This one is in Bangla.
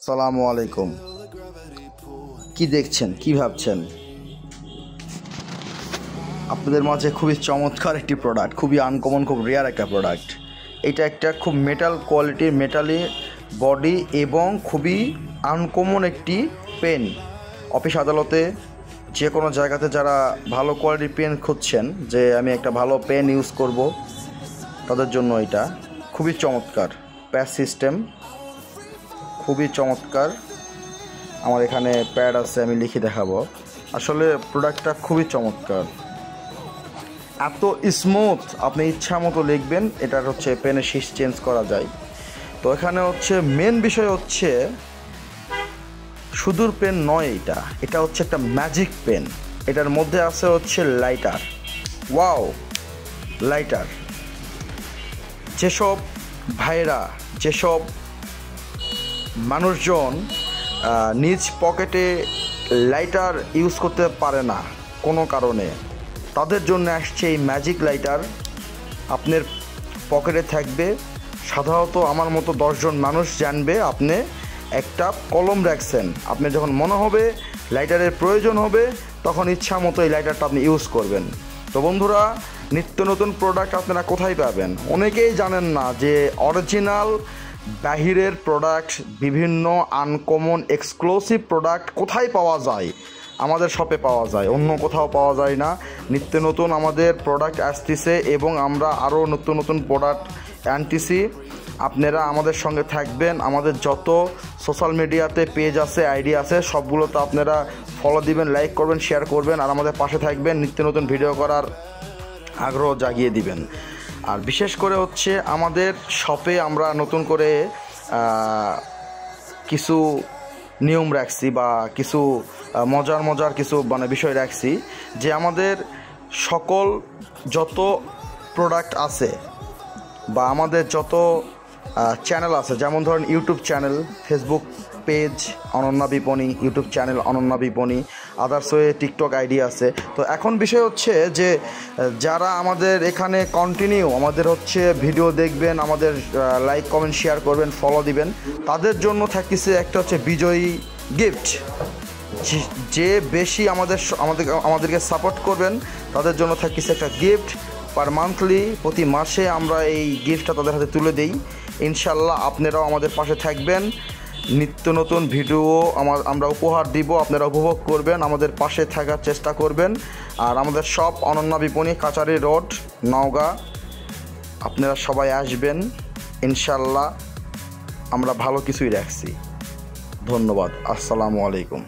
সালামু আলাইকুম। কি দেখছেন, কি ভাবছেন? আপনাদের মাঝে খুবই চমৎকার একটি প্রোডাক্ট, খুবই আনকমন, খুব রেয়ার একটা প্রোডাক্ট। এটা একটা খুব মেটাল কোয়ালিটির, মেটালি বডি এবং খুবই আনকমন একটি পেন। অফিস আদালতে যে কোনো জায়গাতে যারা ভালো কোয়ালিটির পেন খুঁজছেন, যে আমি একটা ভালো পেন ইউজ করব, তাদের জন্য এটা খুবই চমৎকার। প্যাচ সিস্টেম খুবই চমৎকার। আমার এখানে প্যাড আছে, আমি লিখে দেখাবো। আসলে প্রোডাক্টটা খুবই চমৎকার, এত স্মুথ, আপনি ইচ্ছা মতো লিখবেন। এটার হচ্ছে পেনের শীষ চেঞ্জ করা যায়। তো এখানে হচ্ছে মেন বিষয় হচ্ছে সুদূর পেন নয়, এটা হচ্ছে একটা ম্যাজিক পেন। এটার মধ্যে আছে হচ্ছে লাইটার। Wow, lighter! যেসব ভাইরা, যেসব মানুষজন নিজ পকেটে লাইটার ইউজ করতে পারে না কোনো কারণে, তাদের জন্য আসছে এই ম্যাজিক লাইটার। আপনার পকেটে থাকবে, সাধারণত আমার মতো 10 জন মানুষ জানবে আপনি একটা কলম রাখছেন। আপনি যখন মনে হবে লাইটারের প্রয়োজন হবে, তখন ইচ্ছা মতো এই লাইটারটা আপনি ইউজ করবেন। তো বন্ধুরা, নিত্য নতুন প্রোডাক্ট আপনারা কোথায় পাবেন? অনেকেই জানেন না যে অরিজিনাল বাহিরের প্রোডাক্ট, বিভিন্ন আনকমন এক্সক্লুসিভ প্রোডাক্ট কোথায় পাওয়া যায়। আমাদের শপে পাওয়া যায়, অন্য কোথাও পাওয়া যায় না। নিত্য নতুন আমাদের প্রোডাক্ট আসতেছে এবং আমরা আরও নতুন নতুন প্রোডাক্ট আনতেছি। আপনারা আমাদের সঙ্গে থাকবেন। আমাদের যত সোশ্যাল মিডিয়াতে পেজ আছে, আইডি আছে, সবগুলোতে আপনারা ফলো দিবেন, লাইক করবেন, শেয়ার করবেন, আর আমাদের পাশে থাকবেন। নিত্য নতুন ভিডিও করার আগ্রহ জাগিয়ে দিবেন। আর বিশেষ করে হচ্ছে আমাদের শপে আমরা নতুন করে কিছু নিয়ম রাখছি, বা কিছু মজার কিছু বিষয় রাখছি, যে আমাদের সকল যত প্রোডাক্ট আছে বা আমাদের যত চ্যানেল আছে, যেমন ধরেন YouTube channel, Facebook page Ananya বিপণী, ইউটিউব চ্যানেল অনন্যা বিপণী, আদার্স ওয়ে টিকটক আইডি আছে। তো এখন বিষয় হচ্ছে যে যারা আমাদের এখানে কন্টিনিউ আমাদের হচ্ছে ভিডিও দেখবেন, আমাদের লাইক কমেন্ট শেয়ার করবেন, ফলো দিবেন, তাদের জন্য থাকছে একটা হচ্ছে বিজয়ী গিফট। যে বেশি আমাদেরকে সাপোর্ট করবেন, তাদের জন্য থাকছে একটা গিফট। পার মান্থলি, প্রতি মাসে আমরা এই গিফটটা তাদের হাতে তুলে দিই। ইনশাল্লাহ আপনারাও আমাদের পাশে থাকবেন, নিত্য নতুন ভিডিও আমরা উপহার দিব, আপনারা উপভোগ করবেন, আমাদের পাশে থাকার চেষ্টা করবেন। আর আমাদের শপ অনন্যা বিপণী, কাচারি রোড, নওগাঁ। আপনারা সবাই আসবেন, ইনশাল্লাহ আমরা ভালো কিছুই রাখছি। ধন্যবাদ। আসসালামু আলাইকুম।